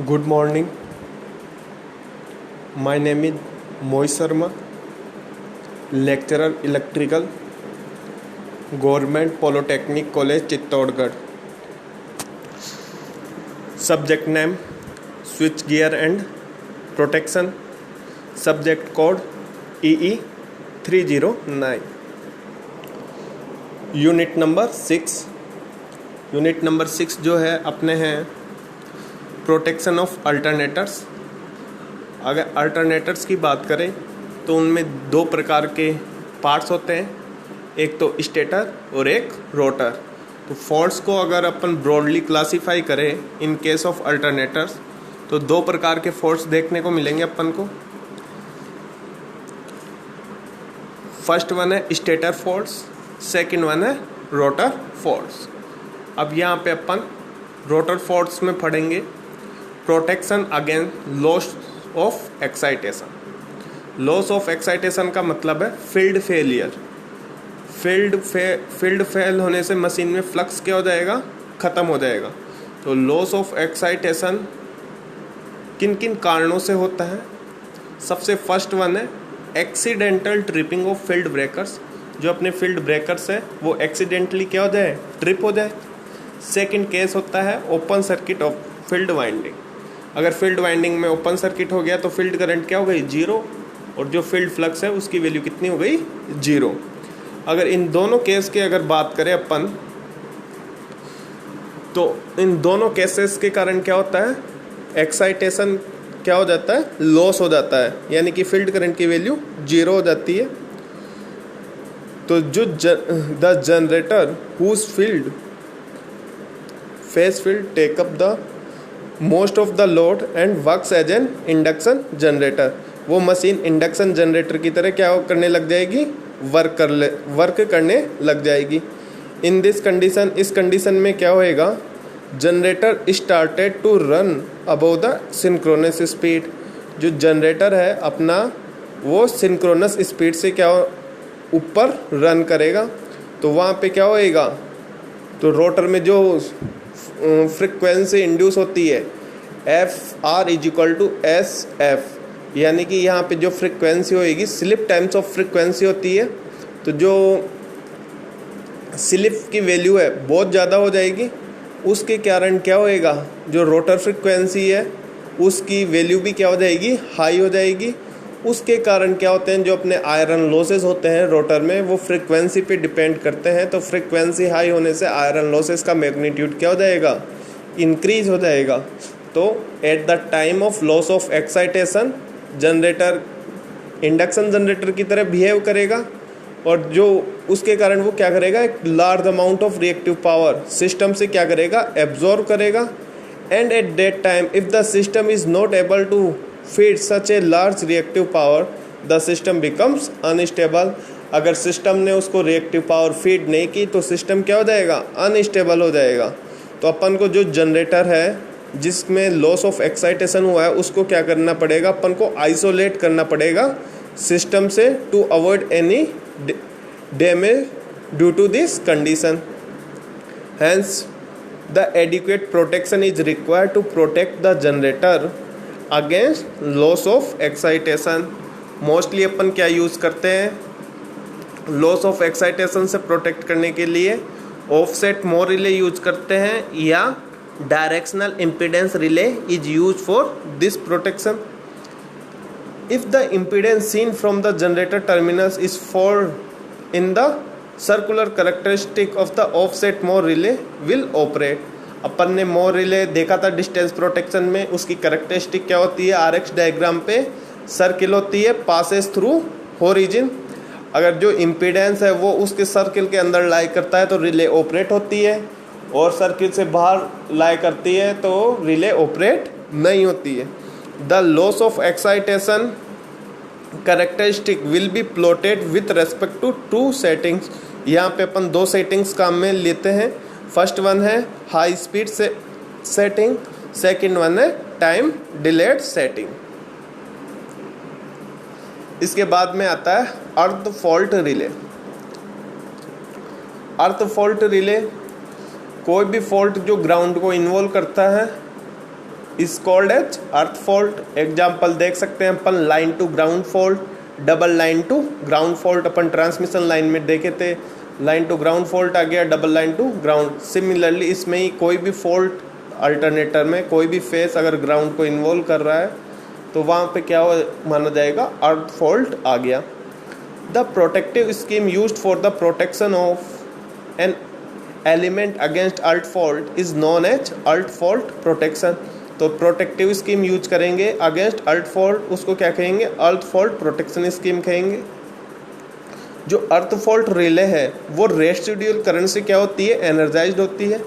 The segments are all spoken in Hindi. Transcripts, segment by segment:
Good morning. My name is Mohit Sharma, lecturer electrical, Government Polytechnic College, Chittorgarh. Subject name switch gear and protection. Subject code EE 309. Unit number 6. Unit number 6 जो है अपने हैं प्रोटेक्शन ऑफ अल्टरनेटर्स. अगर अल्टरनेटर्स की बात करें तो उनमें दो प्रकार के पार्ट्स होते हैं, एक तो स्टेटर और एक रोटर. तो फॉल्ट्स को अगर अपन ब्रॉडली क्लासीफाई करें इन केस ऑफ अल्टरनेटर्स तो दो प्रकार के फॉल्ट्स देखने को मिलेंगे अपन को. फर्स्ट वन है स्टेटर फॉल्ट्स, सेकंड वन है रोटर फॉल्ट्स. अब यहाँ पे अपन रोटर फॉल्ट्स में पढ़ेंगे protection against loss of excitation. Loss of excitation का मतलब है फील्ड फेलियर. फील्ड फेल होने से मशीन में फ्लक्स क्या हो जाएगा, ख़त्म हो जाएगा. तो लॉस ऑफ एक्साइटेशन किन किन कारणों से होता है. सबसे फर्स्ट वन है accidental tripping of field breakers. जो अपने फील्ड ब्रेकर्स है वो एक्सीडेंटली क्या हो जाए, ट्रिप हो जाए. सेकंड केस होता है open circuit of field winding. अगर फील्ड वाइंडिंग में ओपन सर्किट हो गया तो फील्ड करंट क्या हो गई, जीरो, और जो फील्ड फ्लक्स है उसकी वैल्यू कितनी हो गई, जीरो. अगर इन दोनों केस की अगर बात करें अपन तो इन दोनों केसेस के कारण क्या होता है, एक्साइटेशन क्या हो जाता है, लॉस हो जाता है, यानी कि फील्ड करंट की वैल्यू जीरो हो जाती है. तो जो the generator whose field face field take up the most of the load and works as an induction generator, वो मशीन इंडक्शन जनरेटर की तरह क्या करने लग जाएगी, वर्क करने लग जाएगी. इन दिस कंडीशन, इस कंडीशन में क्या होएगा, generator started to run above the synchronous speed. जो जनरेटर है अपना वो सिंक्रोनस स्पीड से क्या ऊपर रन करेगा. तो वहाँ पे क्या होएगा, तो रोटर में जो फ्रिक्वेंसी इंड्यूस होती है F R is equal to S F, यानी कि यहाँ पे जो फ्रिक्वेंसी होएगी स्लिप टाइम्स ऑफ फ्रिक्वेंसी होती है. तो जो स्लिप की वैल्यू है बहुत ज़्यादा हो जाएगी, उसके कारण क्या होएगा, जो रोटर फ्रिक्वेंसी है उसकी वैल्यू भी क्या हो जाएगी, हाई हो जाएगी. उसके कारण क्या होते हैं, जो अपने आयरन लॉसेस होते हैं रोटर में वो फ्रिक्वेंसी पे डिपेंड करते हैं. तो फ्रिक्वेंसी हाई होने से आयरन लॉसेस का मैग्नीट्यूड क्या हो जाएगा, इंक्रीज हो जाएगा. तो at the time of loss of excitation generator induction generator की तरह बिहेव करेगा, और जो उसके कारण वो क्या करेगा, एक large amount of reactive power system से क्या करेगा, एब्जॉर्ब करेगा. And at that time if the system is not able to feed such a large reactive power, the system becomes unstable. अगर सिस्टम ने उसको रिएक्टिव पावर फीड नहीं की तो सिस्टम क्या हो जाएगा, अनस्टेबल हो जाएगा. तो अपन को जो जनरेटर है जिसमें लॉस ऑफ एक्साइटेशन हुआ है उसको क्या करना पड़ेगा, अपन को आइसोलेट करना पड़ेगा सिस्टम से to avoid any damage due to this condition. Hence the adequate protection is required to protect the generator against loss of excitation. Mostly अपन क्या यूज़ करते हैं, लॉस ऑफ एक्साइटेशन से प्रोटेक्ट करने के लिए ऑफसेट मोर रिले यूज करते हैं या directional impedance relay is use for this protection. If the impedance seen from the generator terminals is for in the circular characteristic of the offset mho relay will operate. अपन ने मोर रिले देखा था डिस्टेंस प्रोटेक्शन में, उसकी कैरेक्टरिस्टिक क्या होती है, आरएक्स डायग्राम पे सर्किल होती है, पासेस थ्रू ओरिजिन. अगर जो इम्पीडेंस है वो उसके सर्किल के अंदर लाई करता है तो रिले ऑपरेट होती है, और सर्किल से बाहर लाई करती है तो रिले ऑपरेट नहीं होती है. The loss of excitation characteristic will be plotted with respect to two settings. यहाँ पे अपन दो सेटिंग्स काम में लेते हैं. फर्स्ट वन है हाई स्पीड से सेटिंग, सेकंड वन है टाइम डिलेड सेटिंग. इसके बाद में आता है earth fault relay. Earth fault relay कोई भी फॉल्ट जो ग्राउंड को इन्वॉल्व करता है is called as earth fault. Example देख सकते हैं अपन, line to ground fault, double line to ground fault अपन ट्रांसमिशन लाइन में देखे थे, लाइन टू ग्राउंड फॉल्ट आ गया, double line to ground. Similarly इसमें ही कोई भी फॉल्ट अल्टरनेटर में कोई भी फेस अगर ग्राउंड को इन्वॉल्व कर रहा है तो वहाँ पे क्या माना जाएगा, अर्थ फॉल्ट आ गया। The protective scheme used for the protection of an element against earth fault is known as earth fault protection. तो प्रोटेक्टिव स्कीम यूज करेंगे अगेंस्ट अर्थ फॉल्ट, उसको क्या कहेंगे, अर्थ फॉल्ट प्रोटेक्शन स्कीम कहेंगे। जो अर्थ फॉल्ट रिले है वो रेसिडुअल करंट से क्या होती है, एनर्जाइज्ड होती है।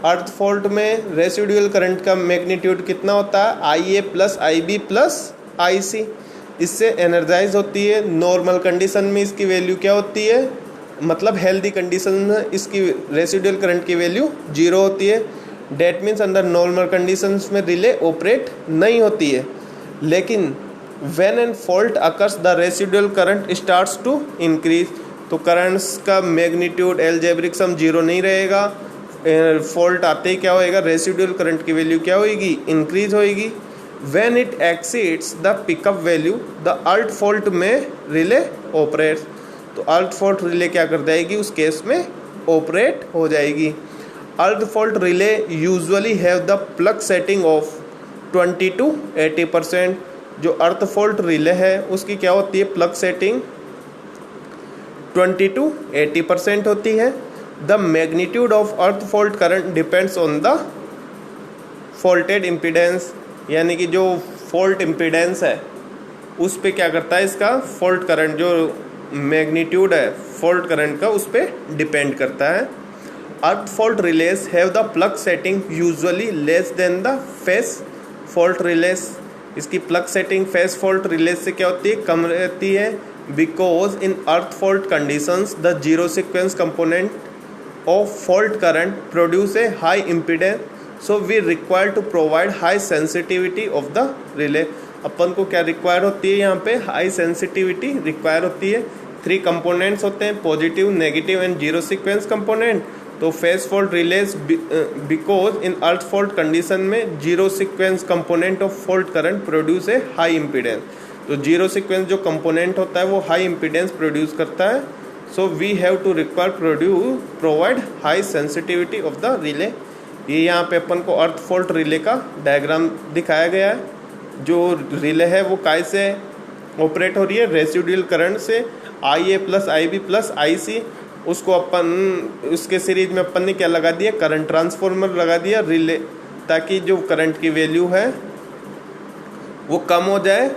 अर्थ फॉल्ट में रेसिडुअल करंट का मैग्नीट्यूड कितना होता है, IA plus IB plus IC, इससे एनर्जाइज होती है। नॉर्मल कंडीशन में इसकी वैल्यू क्या होती है, मतलब हेल्दी कंडीशन में इसकी रेसिडुअल करंट की वैल्यू 0 होती है। That means under normal conditions में रिले ऑपरेट नहीं होती है। लेकिन when an fault occurs the residual current starts to increase, तो करंट्स का मैग्नीट्यूड एल्जेब्रिक सम 0 नहीं रहेगा। फॉल्ट आते ही क्या होएगा, रेसिडुअल करंट की वैल्यू क्या होएगी, इंक्रीज होएगी। When it exceeds the pickup value the earth fault में रिले ऑपरेट्स, तो अर्थ फॉल्ट रिले क्या कर जाएगी, उस केस में ऑपरेट हो जाएगी। अर्थ fault relay usually have the plug setting of 20 to 80%। जो अर्थ फॉल्ट रिले है उसकी क्या होती है, प्लग सेटिंग 20 to 80% होती है। The magnitude of earth fault current depends on the faulted impedance, यानी कि जो फॉल्ट इम्पीडेंस है उस पे क्या करता है, इसका फॉल्ट करंट जो मैग्नीट्यूड है फॉल्ट करंट का उस पर डिपेंड करता है। Earth fault relays have the plug setting usually less than the phase fault relays. इसकी plug setting phase fault relays से क्या होती है, कम रहती है। Because in earth fault conditions the zero sequence component of fault current produce a high impedance, so we require to provide high sensitivity of the relay. अपन को क्या रिक्वायर होती है, यहाँ पे हाई सेंसिटिविटी रिक्वायर होती है। 3 कंपोनेंट्स होते हैं, positive, negative and zero sequence component. तो phase fault relays because in earth fault condition में zero sequence component of fault current produce a high impedance. तो जीरो सीक्वेंस जो कंपोनेंट होता है वो हाई इम्पीडेंस प्रोड्यूस करता है। So we have to require provide high sensitivity of the relay. ये यहाँ पे अपन को अर्थ फॉल्ट रिले का डायग्राम दिखाया गया है। जो रिले है वो काय से ऑपरेट हो रही है, रेसिडुअल करंट से। IA plus IB plus IC, उसको अपन उसके सीरीज में अपन ने क्या लगा दिया, करंट ट्रांसफॉर्मर लगा दिया रिले, ताकि जो करंट की वैल्यू है वो कम हो जाए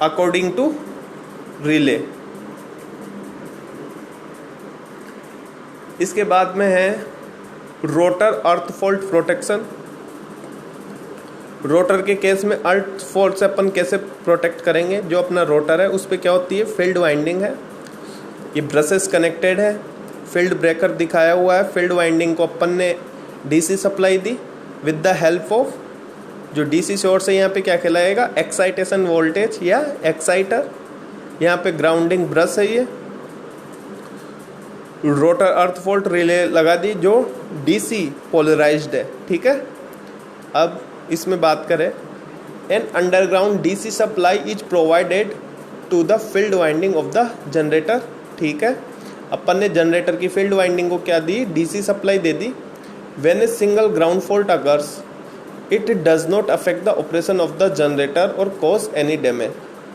अकॉर्डिंग टू रिले। इसके बाद में है rotor earth fault protection. Rotor के केस में अर्थ फॉल्ट से अपन कैसे प्रोटेक्ट करेंगे, जो अपना रोटर है उस पर क्या होती है, फील्ड वाइंडिंग है, ये ब्रशेस कनेक्टेड है, फील्ड ब्रेकर दिखाया हुआ है। फील्ड वाइंडिंग को अपन ने DC supply the with the help of जो DC सोर्स है, यहाँ पे क्या कहलाएगा, एक्साइटेशन वोल्टेज या एक्साइटर। यहाँ पे ग्राउंडिंग ब्रश है, ये रोटर अर्थ फॉल्ट रिले लगा दी जो DC पोलराइज्ड है, ठीक है। अब इसमें बात करें, an underground DC supply is provided to the field winding of the generator, ठीक है। अपन ने जनरेटर की फील्ड वाइंडिंग को क्या दी, DC supply they the. When a single ground fault occurs it does not affect the operation of the generator और कॉज एनी डैमेज।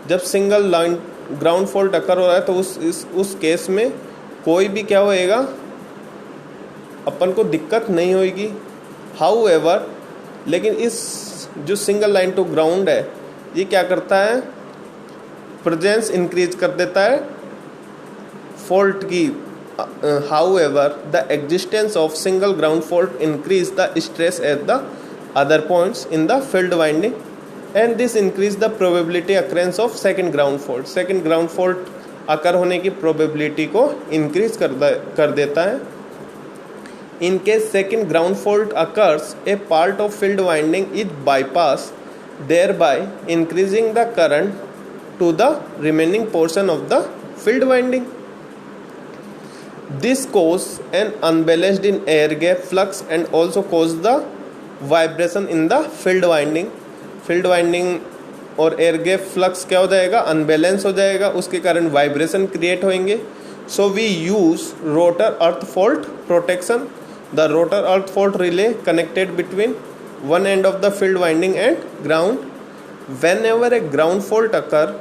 जब सिंगल लाइन ग्राउंड फॉल्ट अकर हो रहा है तो उस केस में कोई भी क्या होएगा, अपन को दिक्कत नहीं होगी। हाउएवर, लेकिन इस जो सिंगल लाइन टू ग्राउंड है ये क्या करता है, प्रेजेंस इंक्रीज कर देता है फॉल्ट की। However the existence of single ground fault increase the stress at the other points in the field winding and this increase the probability occurrence of second ground fault. Second ground fault अकर होने की प्रोबेबिलिटी को इंक्रीज कर देता है। In case second ground fault occurs, a part of field winding is bypassed, thereby increasing the current to the remaining portion of the field winding. This causes an unbalanced in air gap flux and also causes the vibration in the field winding. Field winding और एयर गैप फ्लक्स क्या हो जाएगा, अनबैलेंस हो जाएगा, उसके कारण वाइब्रेशन क्रिएट होंगे. So we use rotor earth fault protection. The rotor earth fault relay connected between one end of the field winding and ground. Whenever a ground fault occur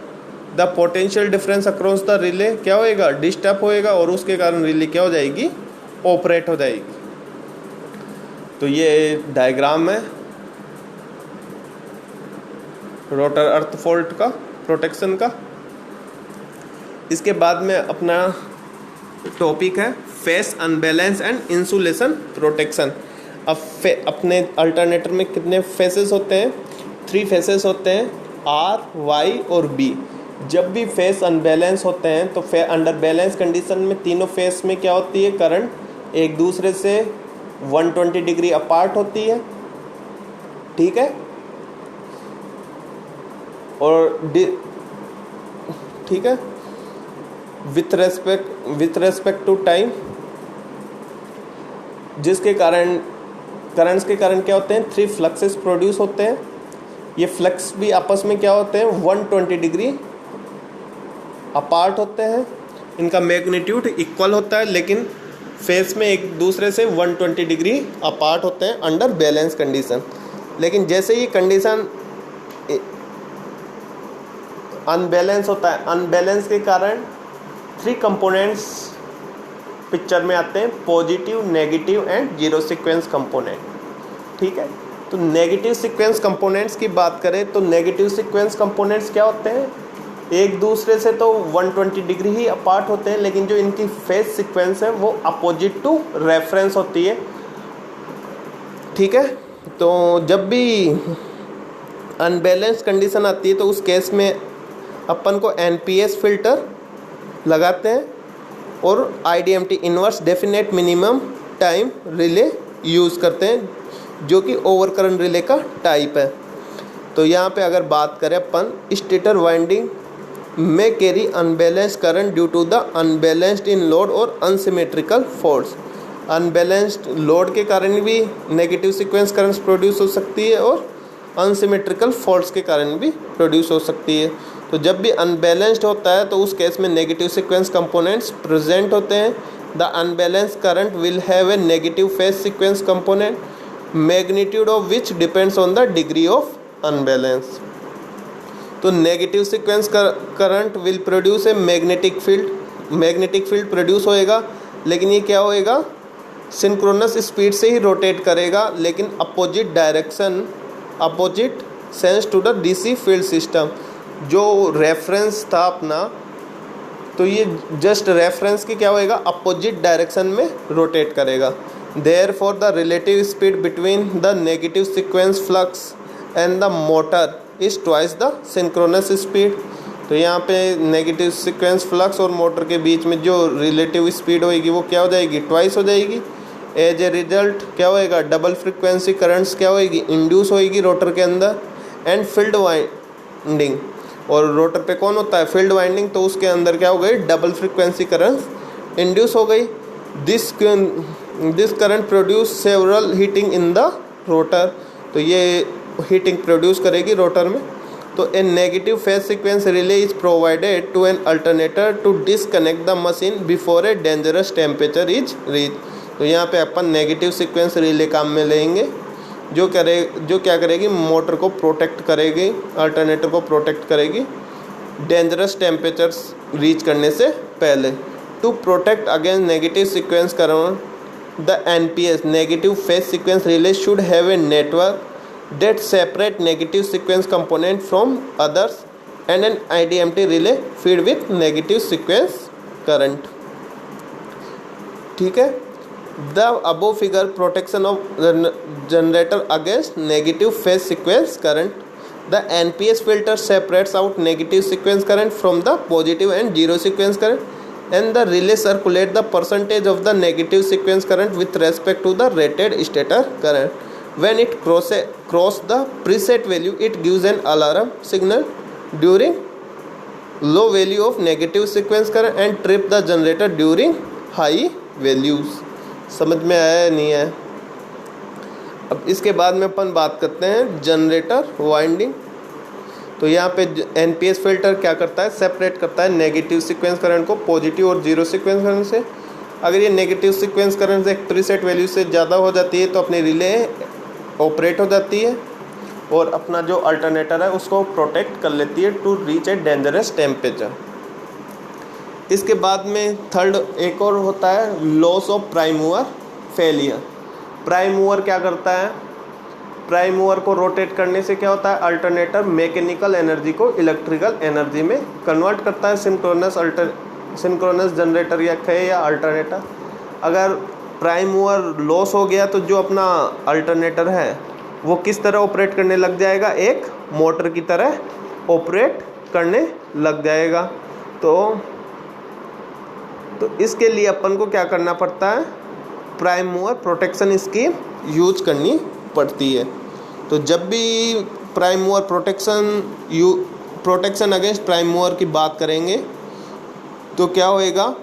the potential difference across the relay क्या होएगा, डिस्टर्ब होएगा, और उसके कारण रिले क्या हो जाएगी, ऑपरेट हो जाएगी. तो ये डायग्राम है रोटर अर्थ फॉल्ट का प्रोटेक्शन का. इसके बाद में अपना टॉपिक है phase unbalance and insulation protection. अब अपने अल्टरनेटर में कितने फेसेस होते हैं, 3 फेसेस होते हैं, आर, वाई और बी. जब भी फेस अनबैलेंस होते हैं तो अंडर बैलेंस कंडीशन में तीनों फेस में क्या होती है, करंट एक दूसरे से 120 डिग्री अपार्ट होती है. ठीक है, और ठीक है, विथ रेस्पेक्ट टू टाइम, जिसके कारण करंट्स के कारण क्या होते हैं, 3 फ्लक्सेस प्रोड्यूस होते हैं. ये फ्लक्स भी आपस में क्या होते हैं, 120 डिग्री अपार्ट होते हैं. इनका मैग्नीट्यूड इक्वल होता है, लेकिन फेस में एक दूसरे से 120 डिग्री अपार्ट होते हैं अंडर बैलेंस कंडीशन. लेकिन जैसे ही कंडीशन अनबैलेंस होता है, अनबैलेंस के कारण 3 कंपोनेंट्स पिक्चर में आते हैं, positive, negative and zero sequence component. ठीक है, तो नेगेटिव सीक्वेंस कंपोनेंट्स की बात करें तो नेगेटिव सीक्वेंस कंपोनेंट्स क्या होते हैं, एक दूसरे से तो 120 डिग्री ही अपार्ट होते हैं, लेकिन जो इनकी फेस सीक्वेंस है वो अपोजिट टू रेफरेंस होती है. ठीक है, तो जब भी अनबैलेंस कंडीशन आती है तो उस केस में अपन को एनपीएस फिल्टर लगाते हैं और IDMT inverse definite minimum time relay use करते हैं, जो कि ओवर करंट रिले का टाइप है. तो यहाँ पे अगर बात करें अपन, स्टेटर वाइंडिंग में carry unbalanced current due to the unbalanced in load और अनसिमेट्रिकल फॉल्ट्स. अनबैलेंस्ड लोड के कारण भी नेगेटिव सीक्वेंस करंट्स प्रोड्यूस हो सकती है और अनसिमेट्रिकल फॉल्ट्स के कारण भी प्रोड्यूस हो सकती है. तो जब भी अनबैलेंस्ड होता है तो उस केस में नेगेटिव सीक्वेंस कंपोनेंट्स प्रेजेंट होते हैं. The unbalanced current will have a negative phase sequence component, magnitude of which depends on the degree of unbalance. तो negative sequence current will produce a magnetic field. Magnetic field produce होएगा, लेकिन ये क्या होएगा, सिंक्रोनस स्पीड से ही रोटेट करेगा, लेकिन opposite direction, opposite sense to the DC field system. जो रेफरेंस था अपना, तो ये जस्ट रेफरेंस की क्या होएगा, अपोजिट डायरेक्शन में रोटेट करेगा. Therefore the relative speed between the negative sequence flux and the motor is twice the synchronous speed. तो यहाँ पे नेगेटिव सीक्वेंस फ्लक्स और मोटर के बीच में जो रिलेटिव स्पीड होएगी वो क्या हो जाएगी, ट्वाइस हो जाएगी. एज ए रिजल्ट क्या होएगा, डबल फ्रिक्वेंसी करंट्स क्या होएगी, इंड्यूस होएगी रोटर के अंदर. एंड फील्ड वाइंडिंग, और रोटर पे कौन होता है, फील्ड वाइंडिंग, तो उसके अंदर क्या हो गई, डबल फ्रिक्वेंसी करंट इंड्यूस हो गई. This current produce several heating in the rotor. तो ये हीटिंग प्रोड्यूस करेगी रोटर में. तो a negative phase sequence relay is provided to an alternator to disconnect the machine before a dangerous temperature is reach. तो यहाँ पे अपन नेगेटिव सीक्वेंस रिले काम में लेंगे, जो क्या करेगी, मोटर को प्रोटेक्ट करेगी, अल्टरनेटर को प्रोटेक्ट करेगी डेंजरस टेम्परेचर्स रीच करने से पहले. To protect against negative sequence current, the NPS negative phase sequence relay should have a network that separate negative sequence component from others and an IDMT relay feed with negative sequence current. ठीक है, the above figure protection of the generator against negative phase sequence current. The NPS filter separates out negative sequence current from the positive and zero sequence current, and the relay circulate the percentage of the negative sequence current with respect to the rated stator current. When it cross the preset value, it gives an alarm signal during low value of negative sequence current and trip the generator during high values. समझ में आया नहीं है? अब इसके बाद में अपन बात करते हैं जनरेटर वाइंडिंग। तो यहाँ पे एनपीएस फिल्टर क्या करता है, सेपरेट करता है नेगेटिव सीक्वेंस करंट को पॉजिटिव और जीरो सीक्वेंस करंट से। अगर ये नेगेटिव सीक्वेंस करंट से एक प्रीसेट वैल्यू से ज़्यादा हो जाती है तो अपनी रिले ऑपरेट हो जाती है और अपना जो अल्टरनेटर है उसको प्रोटेक्ट कर लेती है to reach a dangerous temperature. इसके बाद में थर्ड एक और होता है loss of prime mover failure. Prime mover क्या करता है, प्राइम मूवर को रोटेट करने से क्या होता है, अल्टरनेटर मैकेनिकल एनर्जी को इलेक्ट्रिकल एनर्जी में कन्वर्ट करता है। सिंक्रोनस जनरेटर या कहे या अल्टरनेटर। अगर प्राइम मूवर लॉस हो गया तो जो अपना अल्टरनेटर है वो किस तरह ऑपरेट करने लग जाएगा, एक मोटर की तरह ऑपरेट करने लग जाएगा। तो इसके लिए अपन को क्या करना पड़ता है, prime mover protection scheme use करनी पड़ती है। तो जब भी prime mover protection against prime mover की बात करेंगे तो क्या होएगा,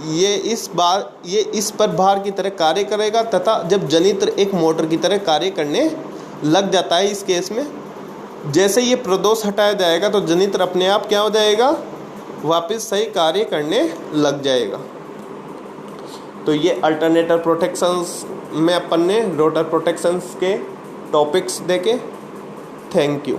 ये इस पर भार की तरह कार्य करेगा तथा जब जनित्र एक मोटर की तरह कार्य करने लग जाता है, इस केस में जैसे ये प्रदोष हटाया जाएगा तो जनित्र अपने आप क्या हो जाएगा, वापस सही कार्य करने लग जाएगा। तो ये अल्टरनेटर प्रोटेक्शंस में अपन ने रोटर प्रोटेक्शंस के टॉपिक्स देखे। Thank you.